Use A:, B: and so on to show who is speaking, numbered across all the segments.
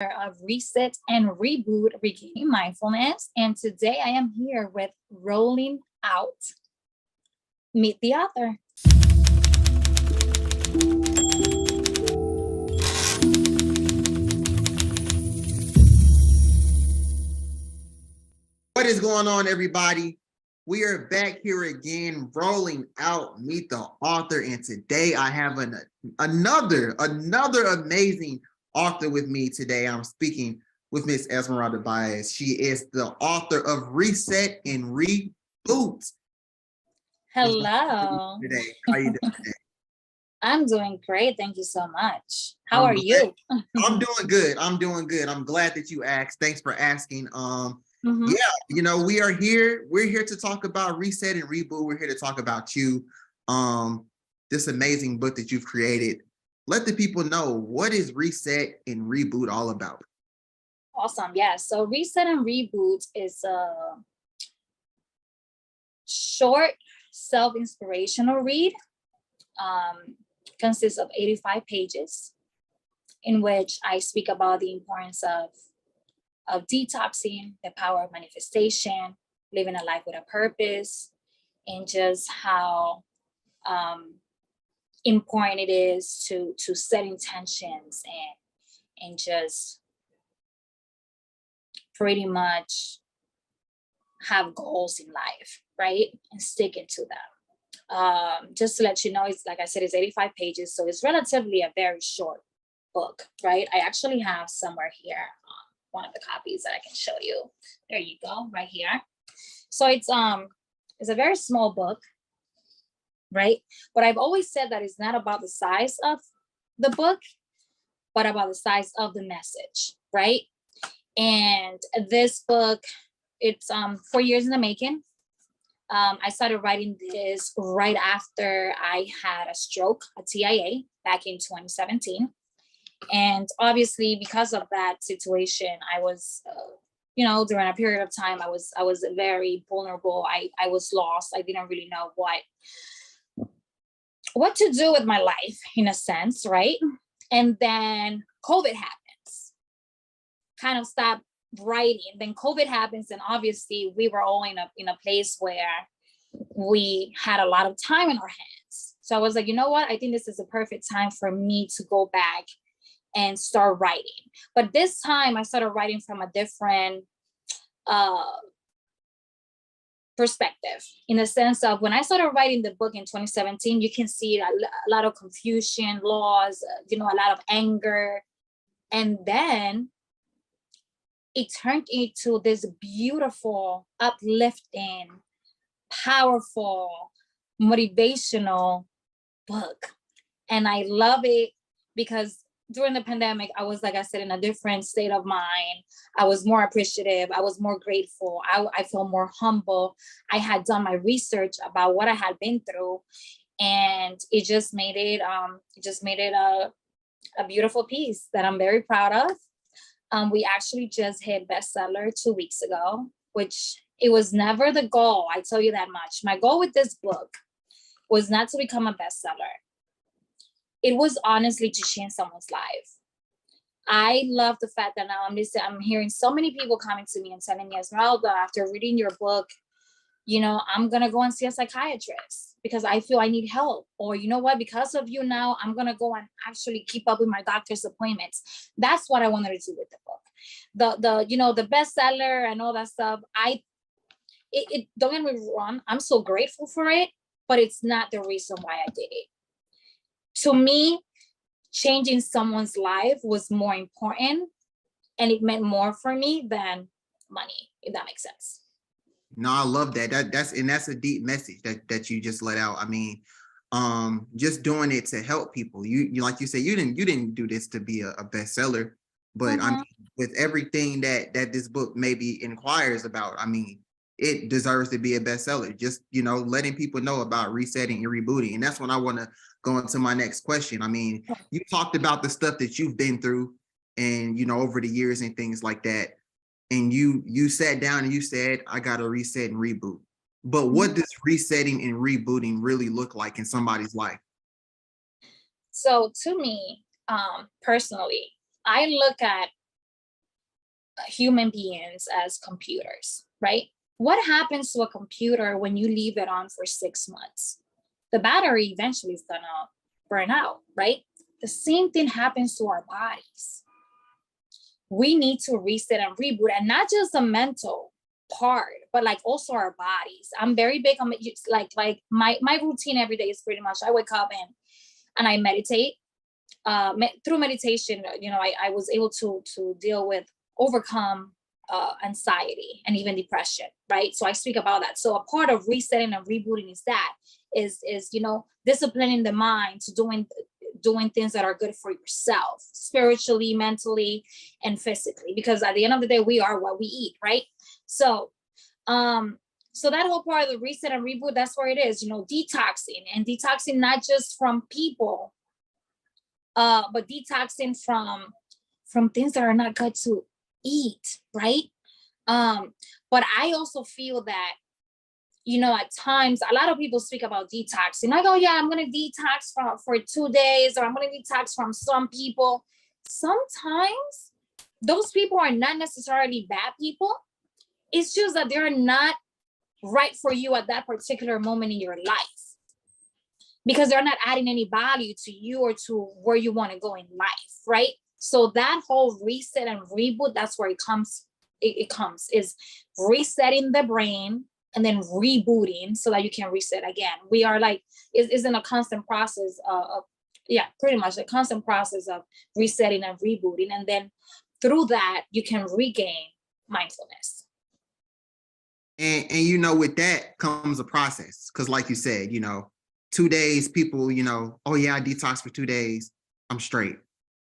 A: of Reset and Reboot, Regaining Mindfulness. And today I am here with Rolling Out. Meet the author.
B: What is going on, everybody? We are back here again, rolling out Meet the Author, and today I have another amazing author with me today. I'm speaking with Miss Esmeralda Baez. She is the author of Reset and Reboot.
A: Hello.
B: Today, how are you doing today?
A: I'm doing great. Thank you so much. How are you?
B: I'm doing good. I'm glad that you asked. Thanks for asking.
A: Mhm.
B: Yeah, we are here. We're here to talk about Reset and Reboot. We're here to talk about you, this amazing book that you've created. Let the people know, what is Reset and Reboot all about?
A: Awesome. Yeah. So Reset and Reboot is a short self-inspirational read. Consists of 85 pages in which I speak about the importance of detoxing, the power of manifestation, living a life with a purpose, and just how important it is to set intentions and just pretty much have goals in life, right? And sticking to them. Just to let you know, it's like I said, it's 85 pages, so it's relatively a very short book, right? I actually have somewhere here one of the copies that I can show you. There you go, right here. So it's a very small book, right? But I've always said that it's not about the size of the book, but about the size of the message, right? And this book, it's 4 years in the making. I started writing this right after I had a stroke, a TIA, back in 2017. And obviously, because of that situation, I was, during a period of time, I was very vulnerable. I was lost. I didn't really know what to do with my life, in a sense, right? And then COVID happens. Kind of stopped writing. Then COVID happens, and obviously, we were all in a place where we had a lot of time in our hands. So I was like, you know what? I think this is a perfect time for me to go back and start writing. But this time I started writing from a different perspective, in the sense of when I started writing the book in 2017, you can see a lot of confusion, loss, a lot of anger. And then it turned into this beautiful, uplifting, powerful, motivational book. And I love it because during the pandemic, I was, like I said, in a different state of mind. I was more appreciative. I was more grateful. I felt more humble. I had done my research about what I had been through, and it just made it a beautiful piece that I'm very proud of. We actually just hit bestseller 2 weeks ago, which it was never the goal. I tell you that much. My goal with this book was not to become a bestseller. It was honestly to change someone's life. I love the fact that now I'm hearing so many people coming to me and telling me, Esmeralda, after reading your book, I'm going to go and see a psychiatrist because I feel I need help. Or you know what, because of you now, I'm going to go and actually keep up with my doctor's appointments. That's what I wanted to do with the book. The bestseller and all that stuff. It don't get me wrong, I'm so grateful for it, but it's not the reason why I did it. To me, changing someone's life was more important, and it meant more for me than money, if that makes sense.
B: No, I love that. That's a deep message that you just let out. I mean, just doing it to help people. You like you said, you didn't do this to be a bestseller, but I mean, with everything that this book maybe inquires about, I mean, it deserves to be a bestseller. Just letting people know about resetting and rebooting, and that's when I want to go into my next question. I mean, you talked about the stuff that you've been through, and over the years and things like that, and you sat down and you said, I got to reset and reboot. But what does resetting and rebooting really look like in somebody's life?
A: So to me, personally, I look at human beings as computers, right? What happens to a computer when you leave it on for 6 months? The battery eventually is gonna burn out, right? The same thing happens to our bodies. We need to reset and reboot, and not just the mental part, but like also our bodies. I'm very big on like my routine every day is pretty much I wake up and I meditate. Through meditation, I was able to deal with overcome anxiety and even depression, right? So I speak about that. So a part of resetting and rebooting is disciplining the mind to doing things that are good for yourself, spiritually, mentally, and physically, because at the end of the day, we are what we eat, right? So so that whole part of the reset and reboot, that's where it is, detoxing not just from people, but detoxing from things that are not good to eat, right? But I also feel that, at times, a lot of people speak about detoxing. Like, oh yeah, I'm going to detox for 2 days, or I'm going to detox from some people. Sometimes those people are not necessarily bad people. It's just that they're not right for you at that particular moment in your life, because they're not adding any value to you or to where you want to go in life, right? So that whole reset and reboot, that's where it comes is resetting the brain and then rebooting so that you can reset again. We are like, is in a constant process of pretty much a constant process of resetting and rebooting. And then through that, you can regain mindfulness.
B: And with that comes a process. Because like you said, 2 days, people, oh yeah, I detox for 2 days, I'm straight.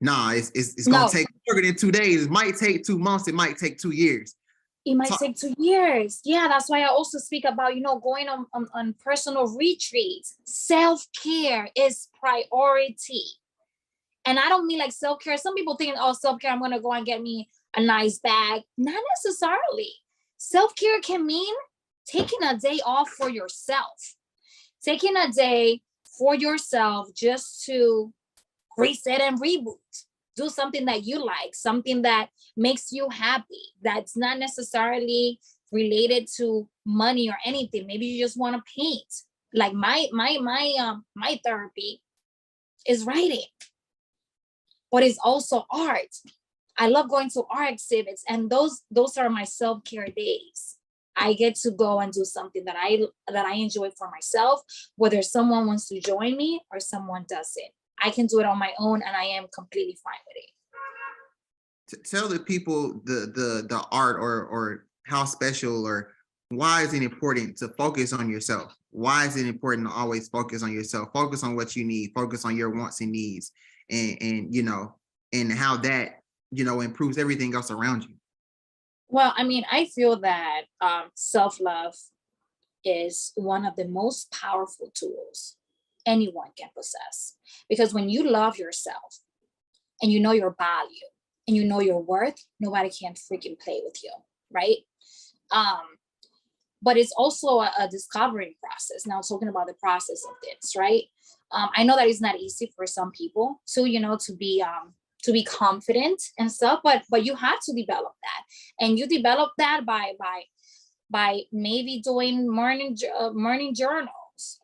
B: Nah, it's gonna take longer than 2 days. It might take 2 months, it might take 2 years.
A: It might take 2 years. Yeah, that's why I also speak about, going on personal retreats. Self-care is priority. And I don't mean like self-care. Some people think, oh, self-care, I'm gonna go and get me a nice bag. Not necessarily. Self-care can mean taking a day off for yourself. Taking a day for yourself just to reset and reboot. Do something that you like, something that makes you happy, that's not necessarily related to money or anything. Maybe you just want to paint. Like my therapy is writing, but it's also art. I love going to art exhibits, and those are my self-care days. I get to go and do something that I enjoy for myself, whether someone wants to join me or someone doesn't. I can do it on my own, and I am completely fine with it.
B: Tell the people the art or how special, or why is it important to focus on yourself? Why is it important to always focus on yourself? Focus on what you need. Focus on your wants and needs, and how that improves everything else around you.
A: Well, I mean, I feel that self-love is one of the most powerful tools anyone can possess. Because when you love yourself and you know your value and you know your worth, nobody can freaking play with you, right? But it's also a discovering process. Now, talking about the process of this, right? I know that it's not easy for some people to be confident and stuff, but you have to develop that, and you develop that by maybe doing morning journals,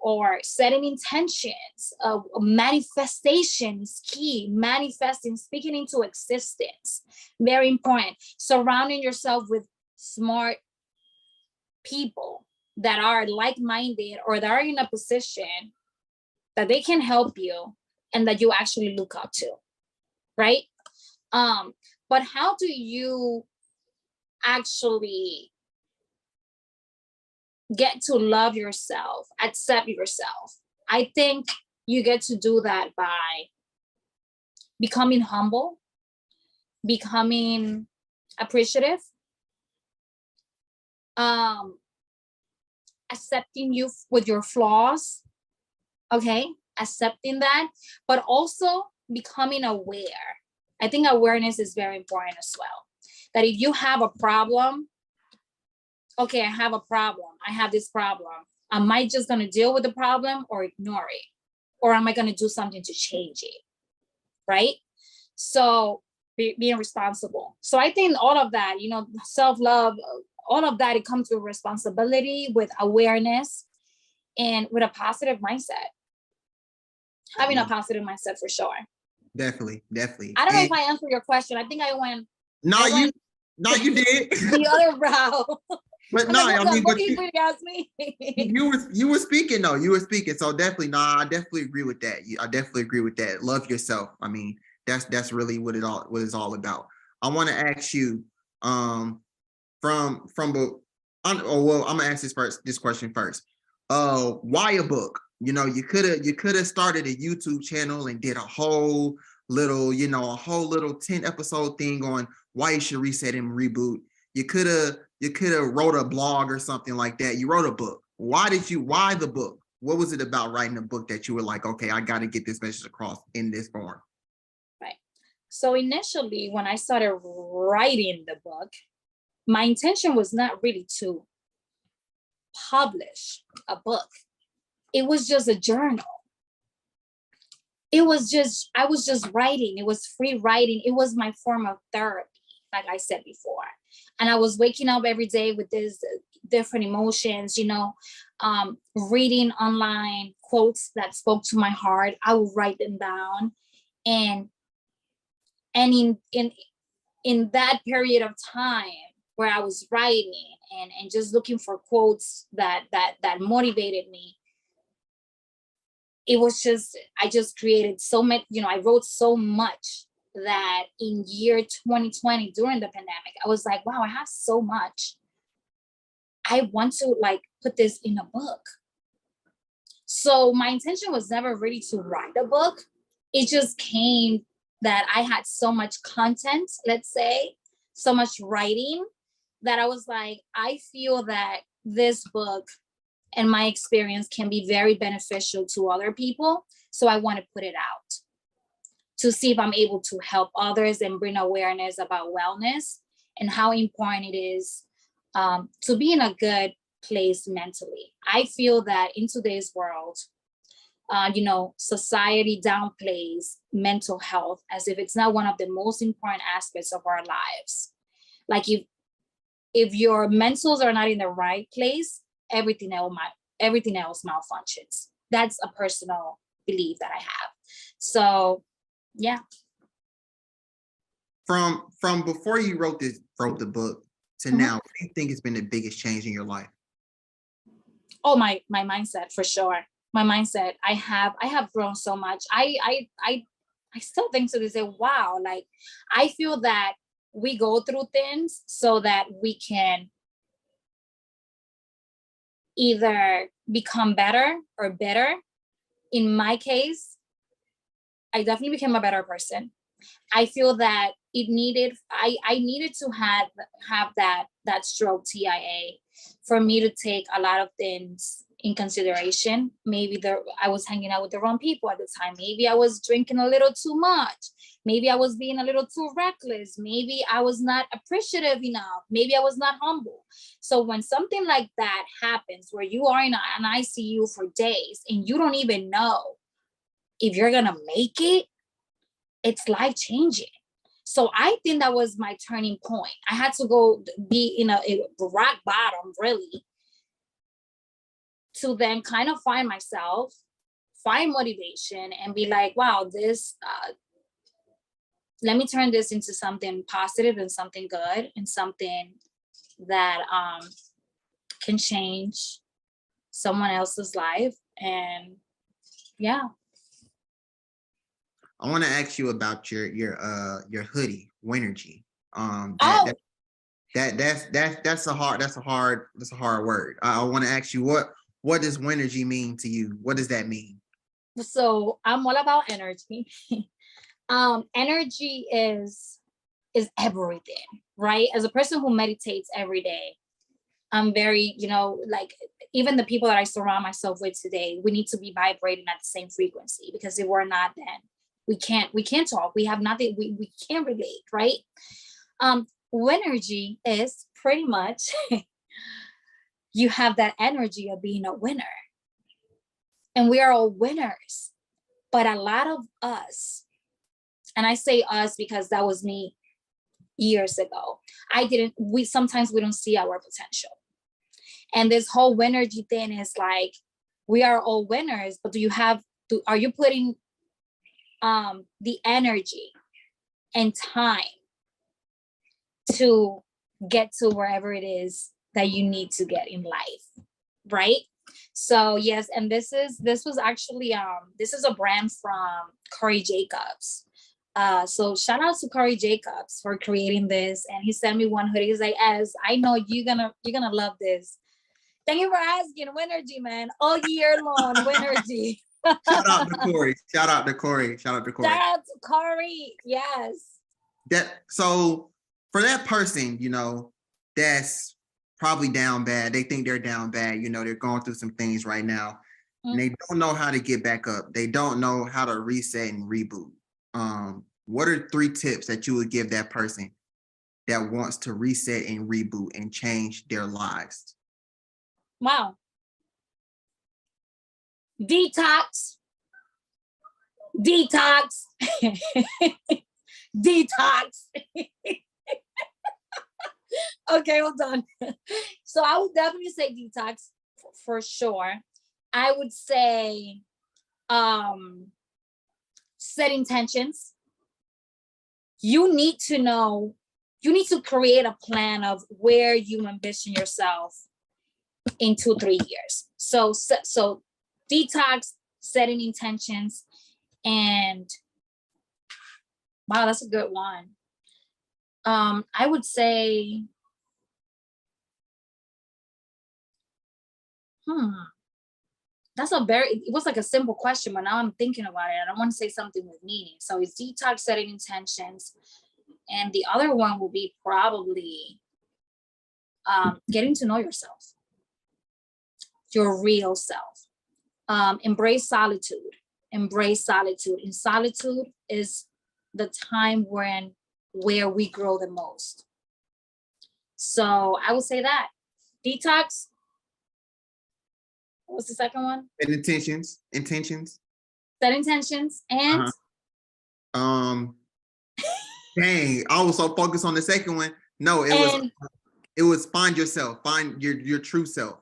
A: or setting intentions. Manifestation is key. Manifesting, speaking into existence, very important. Surrounding yourself with smart people that are like-minded, or that are in a position that they can help you and that you actually look up to, right? But how do you actually get to love yourself, accept yourself? I think you get to do that by becoming humble, becoming appreciative, accepting you with your flaws, okay? Accepting that, but also becoming aware. I think awareness is very important as well. That if you have a problem, okay, I have a problem. I have this problem. Am I just going to deal with the problem or ignore it? Or am I going to do something to change it? Right? So being responsible. So I think all of that, you know, self-love, all of that, it comes with responsibility, with awareness, and with a positive mindset. Having a positive mindset for sure.
B: Definitely.
A: I don't know if I answered your question. I think I went.
B: No, you did.
A: The other route.
B: But no, I mean, but you were speaking though. You were speaking. So definitely, no, I definitely agree with that. I definitely agree with that. Love yourself. I mean, that's really what it's all about. I want to ask you, I'm gonna ask this question first. Why a book? You know, you could have started a YouTube channel and did a whole little 10 episode thing on why you should reset and reboot. You could have wrote a blog or something like that. You wrote a book. Why the book? What was it about writing a book that you were like, okay, I got to get this message across in this form?
A: Right. So initially, when I started writing the book, my intention was not really to publish a book. It was just a journal. I was just writing. It was free writing. It was my form of therapy, like I said before. And I was waking up every day with these different emotions, you know, reading online quotes that spoke to my heart. I would write them down. And in that period of time where I was writing and just looking for quotes that motivated me, it was just, I just created so much, you know, I wrote so much that in year 2020 during the pandemic, I was like, wow, I have so much. I want to like put this in a book. So my intention was never really to write a book. It just came that I had so much content, let's say, so much writing, that I was like, I feel that this book and my experience can be very beneficial to other people. So I want to put it out to see if I'm able to help others and bring awareness about wellness and how important it is to be in a good place mentally. I feel that in today's world, you know, society downplays mental health as if it's not one of the most important aspects of our lives. Like if your mentals are not in the right place, everything else malfunctions. That's a personal belief that I have. So yeah.
B: From before you wrote the book to now, what do you think has been the biggest change in your life?
A: Oh, my mindset, for sure. My mindset. I have grown so much. I still think to this day, wow, like I feel that we go through things so that we can either become better or better. In my case, I definitely became a better person. I feel that I needed to have that stroke TIA for me to take a lot of things in consideration. Maybe I was hanging out with the wrong people at the time. Maybe I was drinking a little too much. Maybe I was being a little too reckless. Maybe I was not appreciative enough. Maybe I was not humble. So when something like that happens, where you are in an ICU for days and you don't even know if you're gonna make it, it's life changing. So I think that was my turning point. I had to go be in a rock bottom, really, to then kind of find myself, find motivation, and be like, wow, this, let me turn this into something positive and something good and something that can change someone else's life. And yeah.
B: I want to ask you about your hoodie, Winergy. That's a hard word. I want to ask you what does Winergy mean to you? What does that mean?
A: So I'm all about energy. Energy is everything, right? As a person who meditates every day, I'm very, you know, like even the people that I surround myself with today, we need to be vibrating at the same frequency, because if we're not, then we can't talk. We have nothing, we can't relate, right? Winergy is pretty much you have that energy of being a winner. And we are all winners. But a lot of us And I say us because that was me years ago. Sometimes we don't see our potential. And this whole Winergy thing is like, we are all winners, but are you putting the energy and time to get to wherever it is that you need to get in life, right? So yes, and this was actually this is a brand from Corey Jacobs. So shout out to Corey Jacobs for creating this, and he sent me one hoodie. He's like, "Es, I know you're gonna love this. Thank you for asking. Winergy, man, all year long, Winergy."
B: Shout out to Corey. Shout out to Corey. Shout out to Corey.
A: Shout out to Corey. Yes.
B: So for that person, you know, that's probably down bad. They think they're down bad. You know, they're going through some things right now, and they don't know how to get back up. They don't know how to reset and reboot. What are 3 tips that you would give that person that wants to reset and reboot and change their lives?
A: Wow. Detox. Detox. Detox. Okay, hold on. So I would definitely say detox for sure. I would say set intentions. You need to create a plan of where you envision yourself in 2-3 years. So detox, setting intentions, and wow, that's a good one. I would say, it was like a simple question, but now I'm thinking about it. I don't want to say something with meaning. So it's detox, setting intentions. And the other one will be probably getting to know yourself, your real self. Embrace solitude. Embrace solitude. And solitude is the time where we grow the most. So I would say that. Detox. What's the second one?
B: And intentions.
A: Set intentions and
B: dang, I was so focused on the second one. No, it was find yourself, find your true self.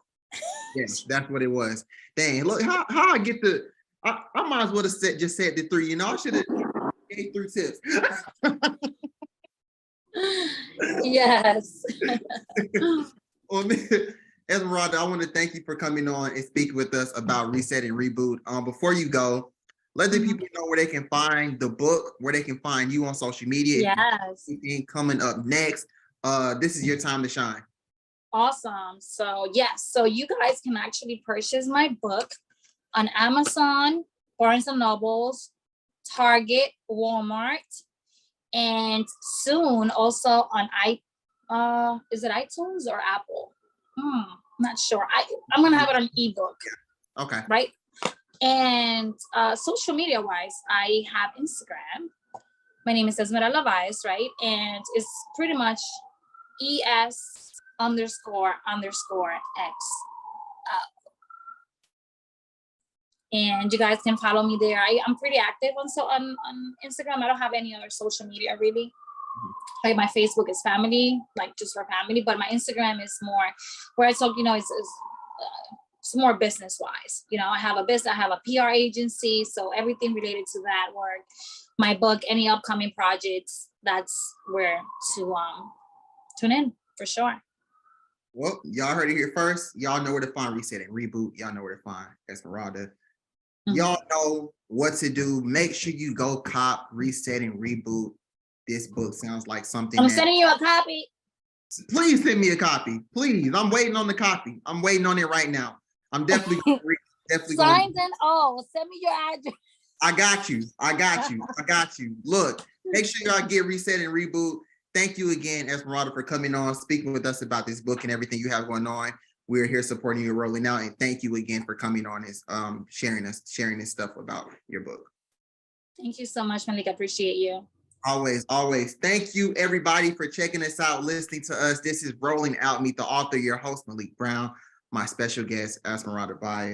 B: Yes, that's what it was. Dang, look how I get I might as well have just said the 3. You know, I should have gave 3 tips.
A: Yes.
B: Well, Esmeralda, I want to thank you for coming on and speaking with us about Reset and Reboot. Before you go, let the people know where they can find the book, where they can find you on social media.
A: Yes.
B: Anything coming up next. This is your time to shine.
A: Awesome. So yes, so you guys can actually purchase my book on Amazon, Barnes and Nobles, Target, Walmart, and soon also on is it iTunes or Apple? Not sure. I'm gonna have it on ebook.
B: Okay.
A: Right. And social media wise, I have Instagram. My name is Esmeralda Baez, right? And it's pretty much ES__X. And you guys can follow me there. I'm pretty active on Instagram. I don't have any other social media really. Like my Facebook is family, like just for family, but my Instagram is more where I talk, you know, it's more business wise. You know, I have a business, I have a PR agency, so everything related to that work, my book, any upcoming projects, that's where to tune in for sure.
B: Well, y'all heard it here first. Y'all know where to find Reset and Reboot. Y'all know where to find Esmeralda. Y'all know what to do. Make sure you go cop Reset and Reboot. This book sounds like something.
A: I'm sending you a copy.
B: Please send me a copy. Please. I'm waiting on the copy. I'm waiting on it right now. I'm definitely going to read.
A: Signs and all. Send me your address.
B: I got you. Look, make sure y'all get Reset and Reboot. Thank you again, Esmeralda, for coming on, speaking with us about this book and everything you have going on. We're here supporting you rolling out, and thank you again for coming on and sharing this stuff about your book.
A: Thank you so much, Malik. I appreciate you.
B: Always. Thank you, everybody, for checking us out, listening to us. This is Rolling Out. Meet the author, your host, Malik Brown, my special guest, Esmeralda Baez.